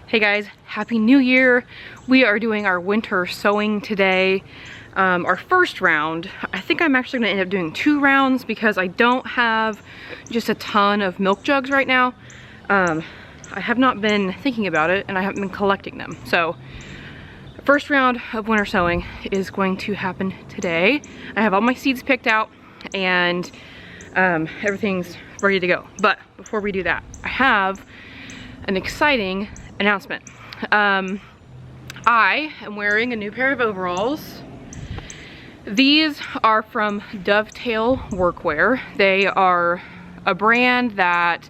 Hey guys, Happy New Year. We are doing our winter sowing today. Our first round. I think I'm actually gonna end up doing 2 rounds because I don't have just a ton of milk jugs right now. I have not been thinking about it and I haven't been collecting them. So the first round of winter sowing is going to happen today. I have all my seeds picked out and everything's ready to go. But before we do that, I have an exciting announcement. I am wearing a new pair of overalls. These are from Dovetail Workwear. They are a brand that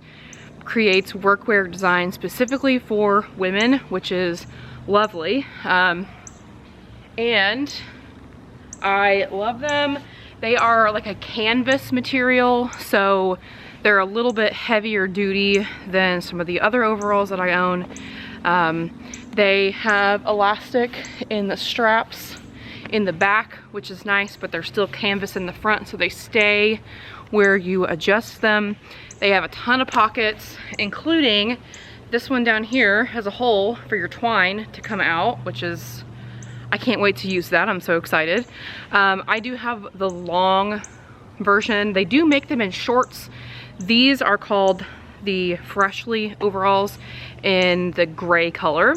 creates workwear design specifically for women, which is lovely. And I love them. They are like a canvas material, so they're a little bit heavier duty than some of the other overalls that I own. They have elastic in the straps in the back, which is nice, but they're still canvas in the front, so they stay where you adjust them. They have a ton of pockets, including this one down here has a hole for your twine to come out, which is, I can't wait to use that. I'm so excited. I do have the long version. They do make them in shorts. These are called the Freshly overalls in the gray color,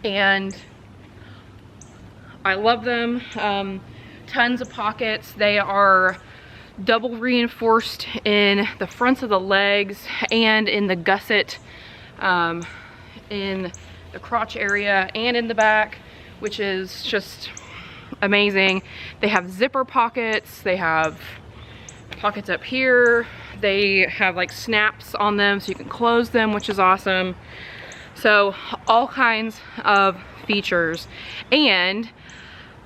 and I love them. Tons of pockets. They are double reinforced in the fronts of the legs and in the gusset, in the crotch area and in the back, which is just amazing. They have zipper pockets. They have pockets up here. They have like snaps on them so you can close them, which is awesome. So all kinds of features. And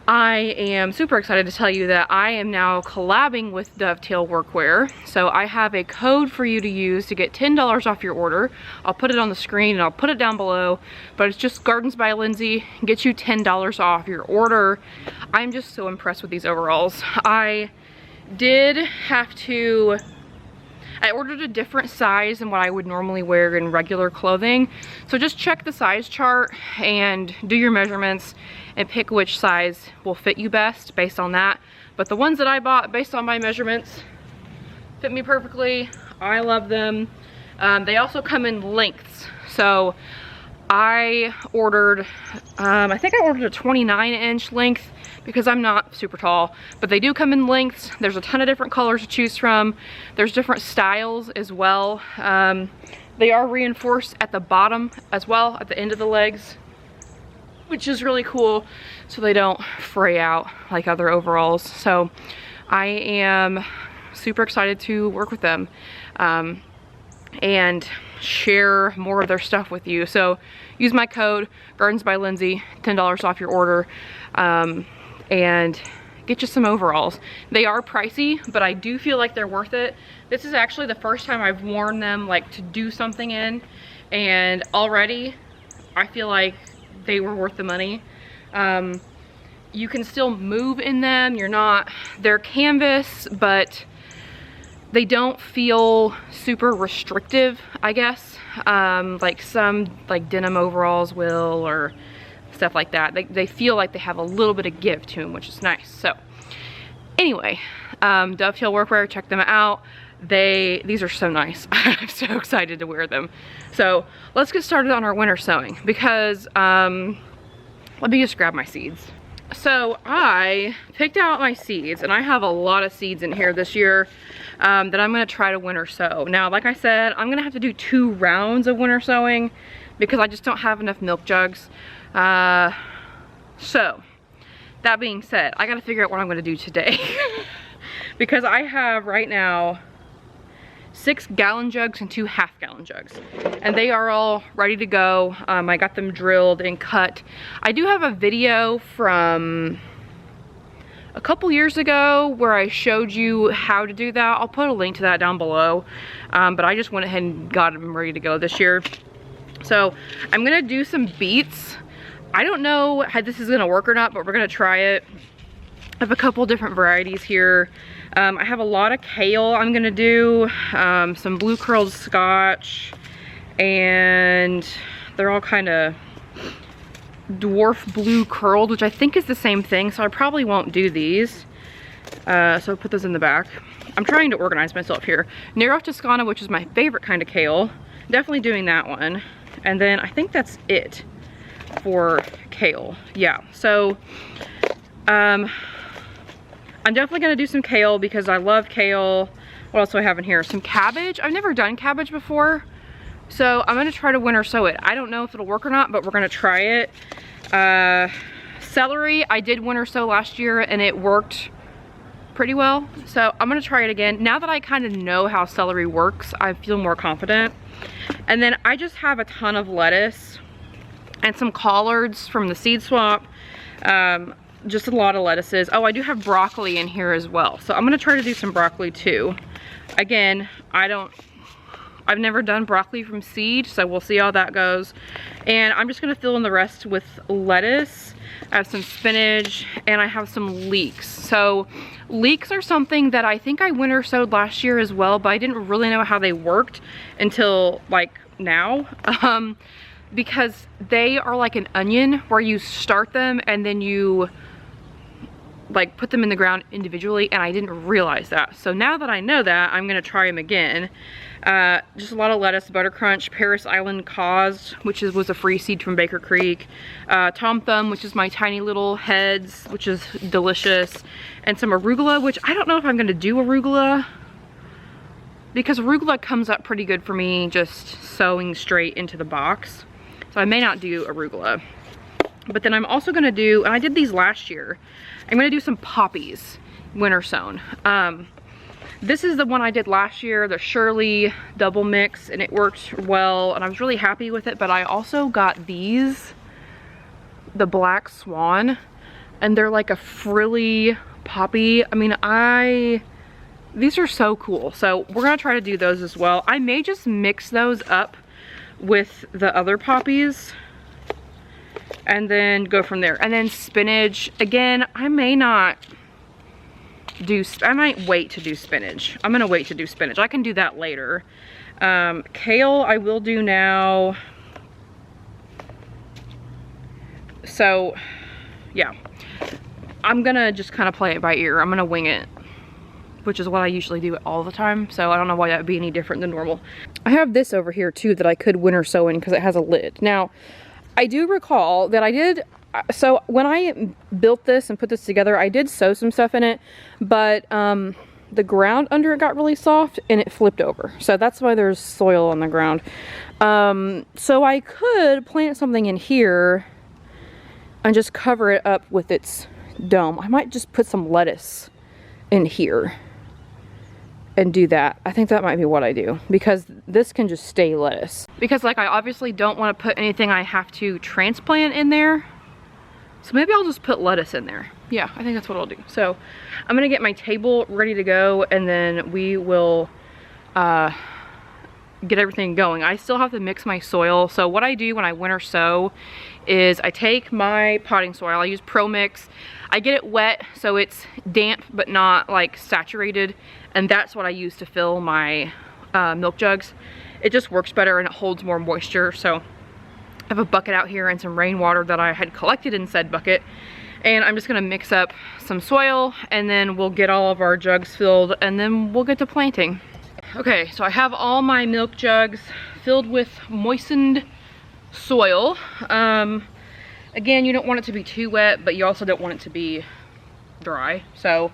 I am super excited to tell you that I am now collabing with Dovetail Workwear. So I have a code for you to use to get $10 off your order. I'll put it on the screen and I'll put it down below, but it's just Gardens by Lindsey. Get you $10 off your order. I'm just so impressed with these overalls. I ordered a different size than what I would normally wear in regular clothing. So just check the size chart and do your measurements and pick which size will fit you best based on that. But the ones that I bought based on my measurements fit me perfectly. I love them. They also come in lengths. So I ordered, I think I ordered a 29-inch length because I'm not super tall, but they do come in lengths. There's a ton of different colors to choose from. There's different styles as well. They are reinforced at the bottom as well, at the end of the legs, which is really cool, so they don't fray out like other overalls. So I am super excited to work with them and share more of their stuff with you. So use my code Gardens by Lindsey, $10 off your order, and get you some overalls. They are pricey, but I do feel like they're worth it. This is actually the first time I've worn them like to do something in, and already I feel like they were worth the money. You can still move in them. They're canvas, but they don't feel super restrictive, I guess, like some like denim overalls will, or stuff like that. They feel like they have a little bit of give to them, which is nice. So anyway, Dovetail Workwear, check them out. These are so nice. I'm so excited to wear them. So let's get started on our winter sowing, because let me just grab my seeds. So I picked out my seeds, and I have a lot of seeds in here this year that I'm gonna try to winter sow. Now, like I said, I'm gonna have to do 2 rounds of winter sowing because I just don't have enough milk jugs. So that being said, I gotta figure out what I'm gonna do today because I have right now 6 gallon jugs and 2 half-gallon jugs, and they are all ready to go. I got them drilled and cut. I do have a video from a couple years ago where I showed you how to do that. I'll put a link to that down below, but I just went ahead and got them ready to go this year. So I'm gonna do some beets. I don't know how this is gonna work or not, but we're gonna try it. I have a couple different varieties here. I have a lot of kale I'm gonna do, some blue curled scotch, and They're all kind of dwarf blue curled, which I think is the same thing, so I probably won't do these. So I'll put those in the back. I'm trying to organize myself here. Narrow Toscana, which is my favorite kind of kale. Definitely doing that one. And then I think that's it for kale. Yeah, so I'm definitely gonna do some kale because I love kale. What else do I have in here? Some cabbage. I've never done cabbage before, so I'm gonna try to winter sow it. I don't know if it'll work or not, but we're gonna try it. Celery, I did winter sow last year and it worked pretty well, so I'm gonna try it again. Now that I kind of know how celery works, I feel more confident. And then I just have a ton of lettuce and some collards from the seed swap. Just a lot of lettuces. Oh, I do have broccoli in here as well, so I'm gonna try to do some broccoli too. Again, I've never done broccoli from seed, so we'll see how that goes. And I'm just gonna fill in the rest with lettuce. I have some spinach and I have some leeks. So leeks are something that I think I winter sowed last year as well, but I didn't really know how they worked until like now. Because they are like an onion where you start them and then you like put them in the ground individually, and I didn't realize that. So now that I know that, I'm gonna try them again. Just a lot of lettuce, butter crunch, Paris Island cause, which was a free seed from Baker Creek, Tom Thumb, which is my tiny little heads, which is delicious, and some arugula, which I don't know if I'm gonna do arugula because arugula comes up pretty good for me just sowing straight into the box. So I may not do arugula. But then I'm also gonna do, and I did these last year, I'm gonna do some poppies, winter sown. This is the one I did last year, the Shirley double mix, and it worked well, and I was really happy with it. But I also got these, the Black Swan, and they're like a frilly poppy. I mean, these are so cool. So we're gonna try to do those as well. I may just mix those up with the other poppies and then go from there. And then spinach, again, I might wait to do spinach. I'm gonna wait to do spinach. I can do that later. Kale I will do now. So yeah, I'm gonna just kind of play it by ear. I'm gonna wing it, which is what I usually do all the time. So I don't know why that would be any different than normal. I have this over here too that I could winter sow in because it has a lid. Now, I do recall that I did, so when I built this and put this together, I did sow some stuff in it, but the ground under it got really soft and it flipped over. So that's why there's soil on the ground. So I could plant something in here and just cover it up with its dome. I might just put some lettuce in here and do that. I think that might be what I do, because this can just stay lettuce. Because like I obviously don't want to put anything I have to transplant in there. So maybe I'll just put lettuce in there. Yeah, I think that's what I'll do. So I'm gonna get my table ready to go, and then we will get everything going. I still have to mix my soil. So what I do when I winter sow is I take my potting soil, I use Pro Mix. I get it wet so it's damp but not like saturated, and that's what I use to fill my milk jugs. It just works better and it holds more moisture. So I have a bucket out here and some rainwater that I had collected in said bucket, and I'm just gonna mix up some soil and then we'll get all of our jugs filled and then we'll get to planting. Okay, so I have all my milk jugs filled with moistened soil. Again, you don't want it to be too wet, but you also don't want it to be dry. So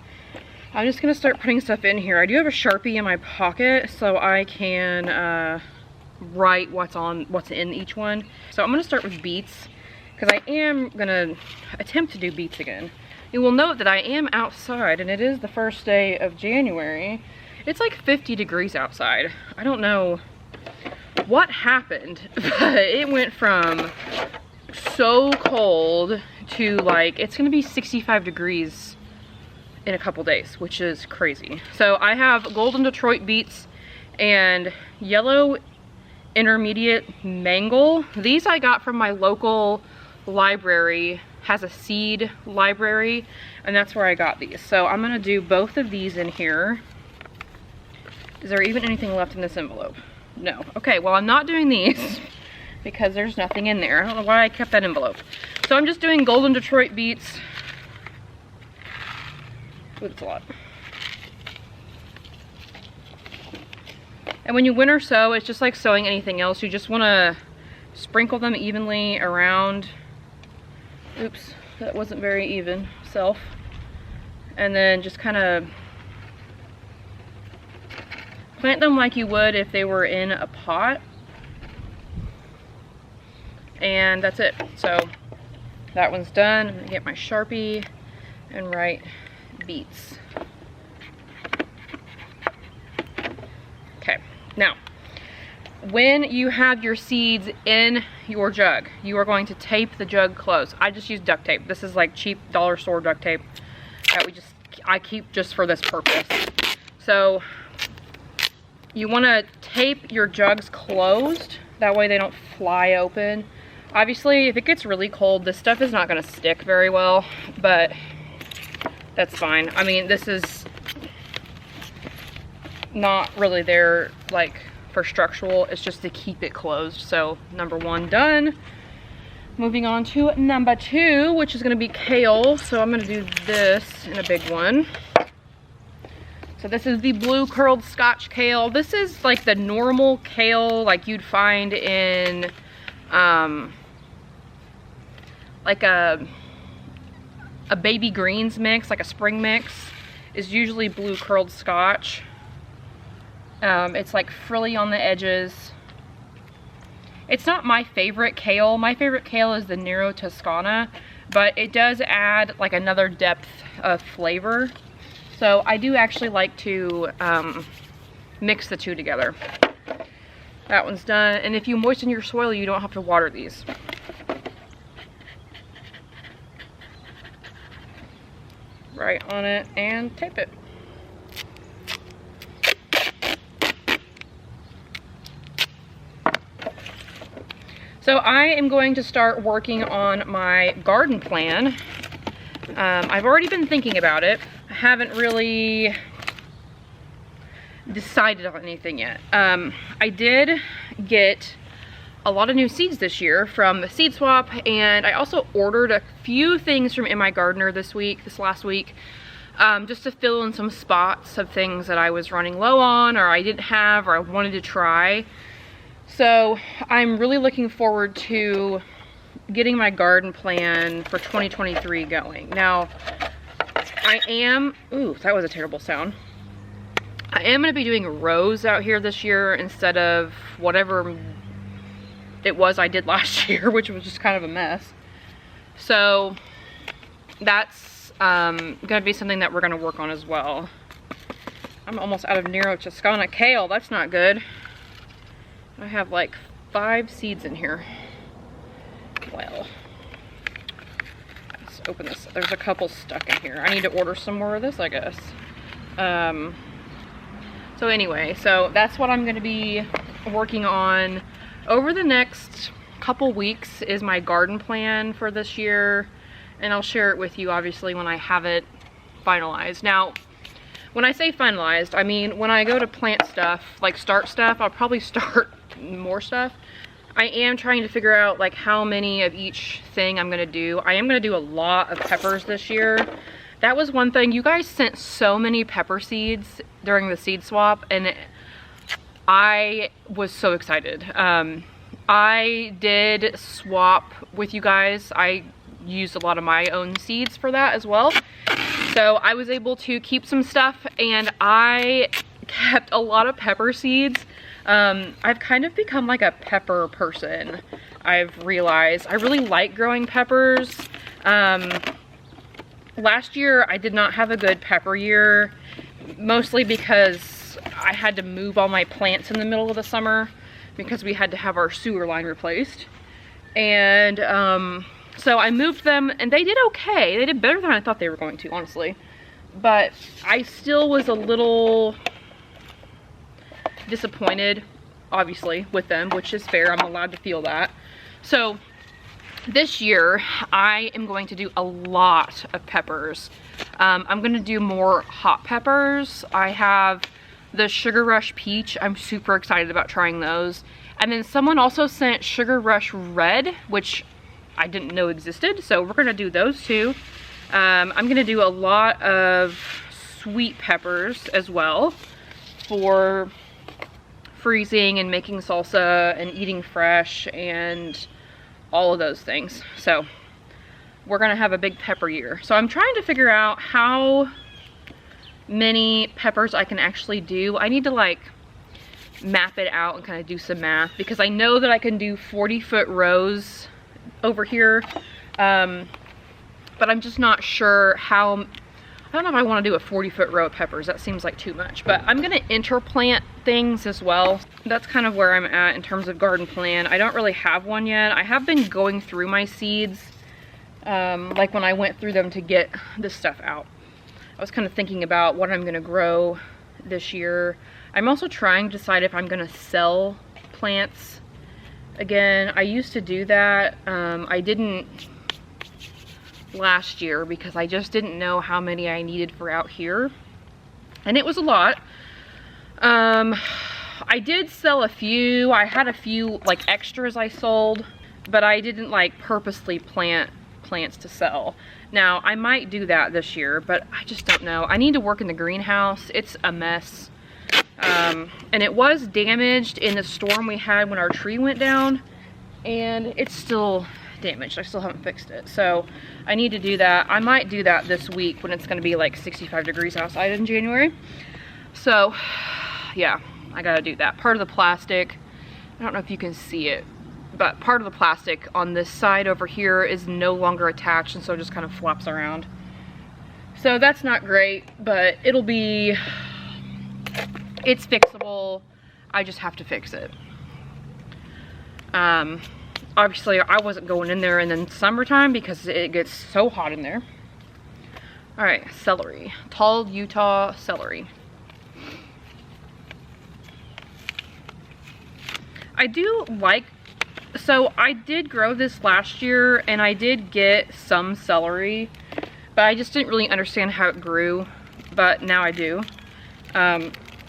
I'm just gonna start putting stuff in here. I do have a Sharpie in my pocket so I can write what's in each one. So I'm gonna start with beets because I am gonna attempt to do beets again. You will note that I am outside and it is the first day of January. It's like 50 degrees outside. I don't know what happened, but it went from so cold to like, it's gonna be 65 degrees in a couple days, which is crazy. So I have golden Detroit beets and yellow intermediate mangle. These I got from my local library, has a seed library, and that's where I got these. So I'm gonna do both of these in here. Is there even anything left in this envelope? No. Okay, well, I'm not doing these because there's nothing in there. I don't know why I kept that envelope. So I'm just doing Golden Detroit beets. Ooh, that's a lot. And when you winter sow, it's just like sowing anything else. You just want to sprinkle them evenly around. Oops, that wasn't very even, self. And then just kind of plant them like you would if they were in a pot. And that's it. So that one's done. I'm gonna get my Sharpie and write beets. Okay, now when you have your seeds in your jug, you are going to tape the jug closed. I just use duct tape. This is like cheap dollar store duct tape that I keep just for this purpose. So you want to tape your jugs closed, that way they don't fly open. Obviously, if it gets really cold, this stuff is not going to stick very well, but that's fine. I mean, this is not really there like for structural, it's just to keep it closed. So number one done. Moving on to number two, which is going to be kale. So I'm going to do this in a big one. So this is the blue curled Scotch kale. This is like the normal kale like you'd find in like a baby greens mix, like a spring mix, is usually blue curled Scotch. It's like frilly on the edges. It's not my favorite kale. My favorite kale is the Nero Toscana, but it does add like another depth of flavor. So I do actually like to mix the two together. That one's done. And if you moisten your soil, you don't have to water these. Right on it and tape it. So I am going to start working on my garden plan. I've already been thinking about it. I haven't really decided on anything yet. I did get a lot of new seeds this year from the seed swap, and I also ordered a few things from In My Gardener this last week, just to fill in some spots of things that I was running low on, or I didn't have, or I wanted to try. So I'm really looking forward to getting my garden plan for 2023 going. Now, I am, ooh, that was a terrible sound. I am going to be doing rows out here this year instead of whatever it was I did last year, which was just kind of a mess. So that's going to be something that we're going to work on as well. I'm almost out of Nero Toscana kale. That's not good. I have like 5 seeds in here. Well, let's open this. There's a couple stuck in here. I need to order some more of this, I guess. So anyway, so that's what I'm going to be working on over the next couple weeks is my garden plan for this year. And I'll share it with you, obviously, when I have it finalized. Now, when I say finalized, I mean when I go to plant stuff, like start stuff, I'll probably start more stuff. I am trying to figure out like how many of each thing I'm gonna do. I am gonna do a lot of peppers this year. That was one thing. You guys sent so many pepper seeds during the seed swap, and I was so excited. I did swap with you guys. I used a lot of my own seeds for that as well. So I was able to keep some stuff, and I kept a lot of pepper seeds. I've kind of become like a pepper person. I've realized I really like growing peppers. Last year I did not have a good pepper year, mostly because I had to move all my plants in the middle of the summer because we had to have our sewer line replaced. And so I moved them, and they did okay. They did better than I thought they were going to, honestly. But I still was a little disappointed, obviously, with them, which is fair. I'm allowed to feel that. So this year I am going to do a lot of peppers. I'm going to do more hot peppers. I have the Sugar Rush Peach. I'm super excited about trying those. And then someone also sent Sugar Rush Red, which I didn't know existed. So we're gonna do those two. I'm gonna do a lot of sweet peppers as well for freezing and making salsa and eating fresh and all of those things. So we're gonna have a big pepper year. So I'm trying to figure out how many peppers I can actually do. I need to like map it out and kind of do some math, because I know that I can do 40-foot rows over here, but I'm just not sure how. I don't know if I want to do a 40-foot row of peppers. That seems like too much, but I'm gonna interplant things as well. That's kind of where I'm at in terms of garden plan. I don't really have one yet. I have been going through my seeds, like when I went through them to get this stuff out. I was kind of thinking about what I'm gonna grow this year. I'm also trying to decide if I'm gonna sell plants again. I used to do that. I didn't last year because I just didn't know how many I needed for out here, and it was a lot. I did sell a few. I had a few like extras I sold, but I didn't like purposely plant plants to sell. Now I might do that this year, but I just don't know. I need to work in the greenhouse. It's a mess. And it was damaged in the storm we had when our tree went down, and it's still damaged. I still haven't fixed it, so I need to do that. I might do that this week when it's going to be like 65 degrees outside in January. So yeah, I gotta do that. Part of the plastic, I don't know if you can see it, but part of the plastic on this side over here is no longer attached, and so it just kind of flops around. So that's not great, but it's fixable. I just have to fix it. Obviously I wasn't going in there in the summertime because it gets so hot in there. All right, celery, tall Utah celery. I do like, so I did grow this last year and I did get some celery, but I just didn't really understand how it grew, but now I do.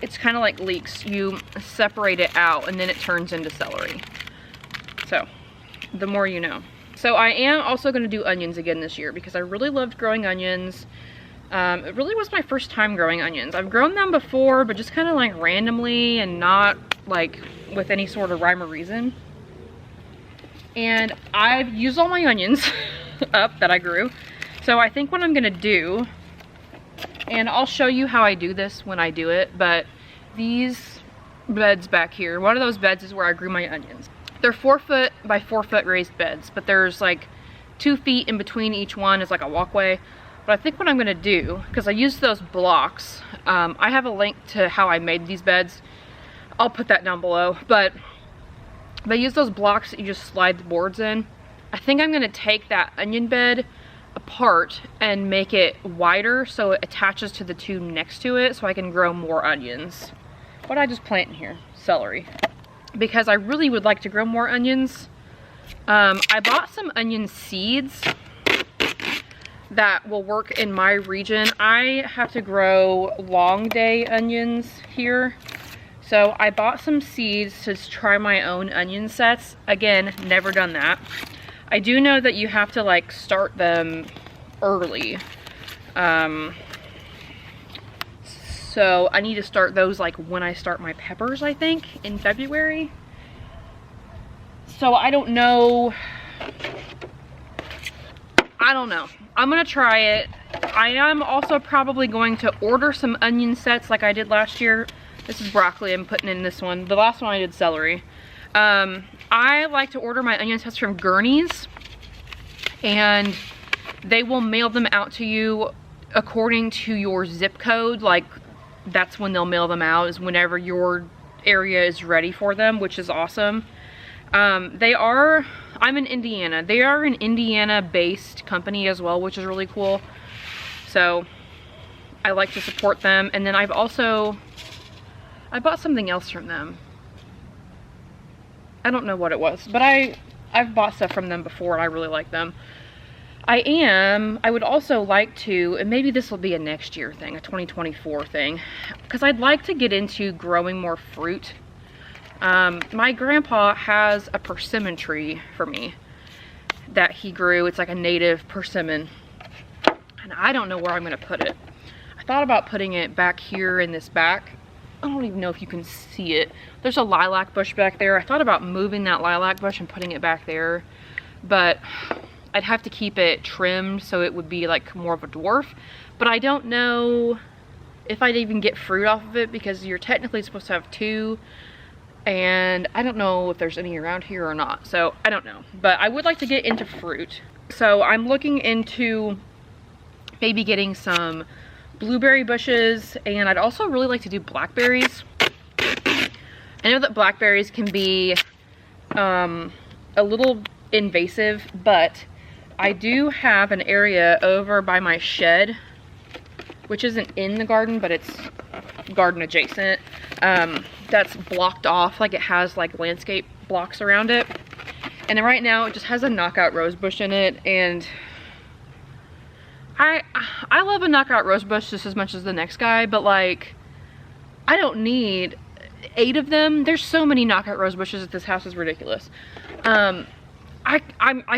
It's kind of like leeks. You separate it out and then it turns into celery. So the more you know. So I am also going to do onions again this year because I really loved growing onions. It really was my first time growing onions. I've grown them before, but just kind of like randomly and not like with any sort of rhyme or reason. And I've used all my onions up that I grew. So I think what I'm going to do, and I'll show you how I do this when I do it, but these beds back here, one of those beds is where I grew my onions. They're 4 foot by 4 foot raised beds, but there's like 2 feet in between each one is like a walkway. But I think what I'm gonna do, because I used those blocks, I have a link to how I made these beds. I'll put that down below, but I use those blocks that you just slide the boards in. I think I'm gonna take that onion bed apart and make it wider so it attaches to the two next to it so I can grow more onions. What did I just plant in here? Celery. Because I really would like to grow more onions. I bought some onion seeds that will work in my region. I have to grow long day onions here. So I bought some seeds to try my own onion sets. Again, never done that. I do know that you have to like start them early. So I need to start those like when I start my peppers, I think, in February. So I don't know. I'm gonna try it. I am also probably going to order some onion sets like I did last year. This is broccoli I'm putting in this one. The last one I did celery. I like to order my onion sets from Gurney's, and they will mail them out to you according to your zip code. Like, that's when they'll mail them out, is whenever your area is ready for them, which is awesome. I'm in Indiana. They are an Indiana-based company as well, which is really cool. So I like to support them. And then I bought something else from them. I don't know what it was, but I've bought stuff from them before and I really like them. I would also like to, and maybe this will be a next year thing, a 2024 thing, because I'd like to get into growing more fruit. My grandpa has a persimmon tree for me that he grew. It's like a native persimmon. And I don't know where I'm gonna put it. I thought about putting it back here in this back. I don't even know if you can see it. There's a lilac bush back there. I thought about moving that lilac bush and putting it back there, but I'd have to keep it trimmed so it would be like more of a dwarf. But I don't know if I'd even get fruit off of it because you're technically supposed to have 2, and I don't know if there's any around here or not. So I don't know, but I would like to get into fruit. So I'm looking into maybe getting some blueberry bushes, and I'd also really like to do blackberries. I know that blackberries can be a little invasive, but I do have an area over by my shed, which isn't in the garden, but it's garden adjacent, that's blocked off. Like, it has like landscape blocks around it, and then right now it just has a knockout rose bush in it, and I love a knockout rose bush just as much as the next guy, but like, I don't need 8 of them. There's so many knockout rose bushes at this house, is ridiculous. I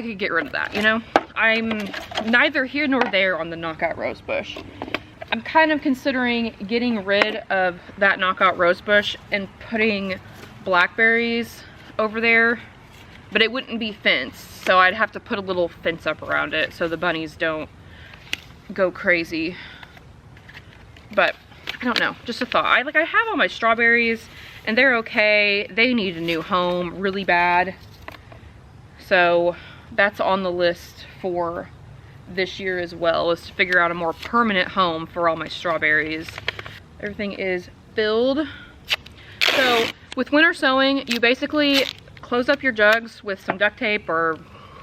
could get rid of that, you know? I'm neither here nor there on the knockout rose bush. I'm kind of considering getting rid of that knockout rose bush and putting blackberries over there, but it wouldn't be fenced, so I'd have to put a little fence up around it so the bunnies don't go crazy. But I don't know, just a thought. I have all my strawberries and they're okay. They need a new home really bad, so that's on the list for this year as well, is to figure out a more permanent home for all my strawberries. Everything is filled. So with winter sowing, you basically close up your jugs with some duct tape or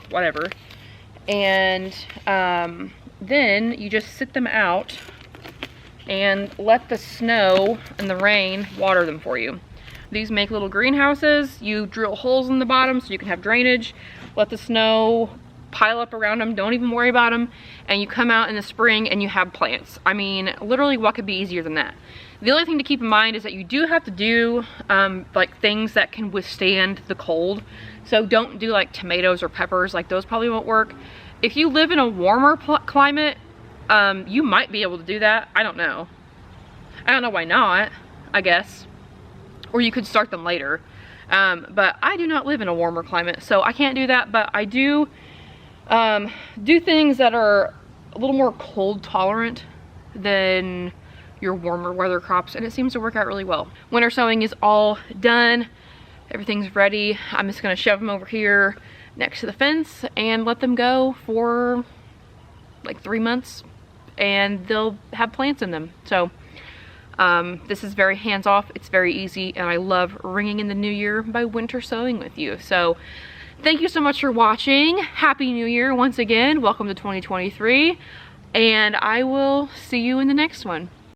whatever, and then you just sit them out and let the snow and the rain water them for you. These make little greenhouses. You drill holes in the bottom so you can have drainage. Let the snow pile up around them. Don't even worry about them. And you come out in the spring and you have plants. I mean, literally, what could be easier than that? The only thing to keep in mind is that you do have to do like things that can withstand the cold. So don't do like tomatoes or peppers. Like, those probably won't work. If you live in a warmer climate, you might be able to do that. I don't know. I don't know why not, I guess. Or you could start them later. But I do not live in a warmer climate, so I can't do that. But I do do things that are a little more cold tolerant than your warmer weather crops, and it seems to work out really well. Winter sowing is all done. Everything's ready. I'm just gonna shove them over here next to the fence and let them go for like 3 months, and they'll have plants in them. So this is very hands-off. It's very easy, and I love ringing in the new year by winter sowing with you. So thank you so much for watching. Happy New Year once again. Welcome to 2023, and I will see you in the next one.